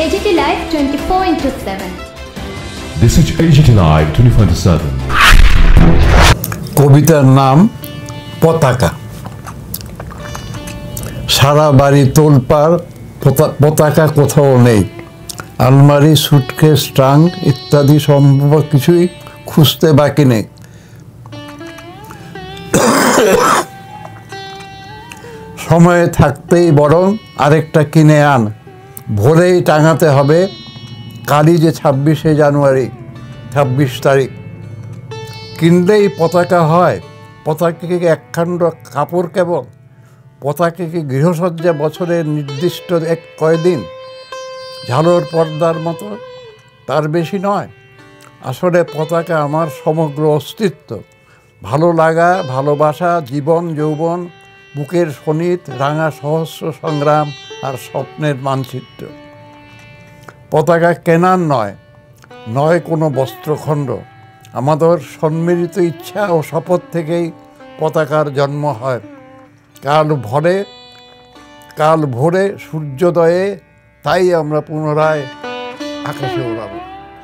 AGT Live 24/7. This is AGT Live 24/7. কবিতার নাম পতাকা। সারা বাড়ি তোলপাড়, পতাকা কোথাও নেই। আলমারি, সুটকেস, ট্রাঙ্ক ইত্যাদি সম্ভব কিছুই খুঁজতে বাকি নেই। সময়ে থাকতেই বরং আরেকটা কিনে আন, ভোরেই টাঙাতে হবে। কালই যে 26শে জানুয়ারি, 26 তারিখ। কিনলেই পতাকা হয়? পতাকা কি একখণ্ড কাপড় কেবল? পতাকা কি গৃহসজ্জা বছরের নির্দিষ্ট কয়দিন? ঝালোর পর্দার মতো, তার বেশি নয়। আসলে পতাকা আমার সমগ্র অস্তিত্ব। ভালো লাগা, ভালোবাসা, জীবন যৌবন, বুকের শোণিত রাঙা সহস্র সংগ্রাম আর স্বপ্নের মানচিত্র। পতাকা কেনার নয় কোনো বস্ত্রখণ্ড। আমাদের সম্মিলিত ইচ্ছা ও শপথ থেকেই পতাকার জন্ম হয়। কাল ভোরে সূর্যোদয়ে তাই আমরা পুনরায় আকাশে ওড়াবো।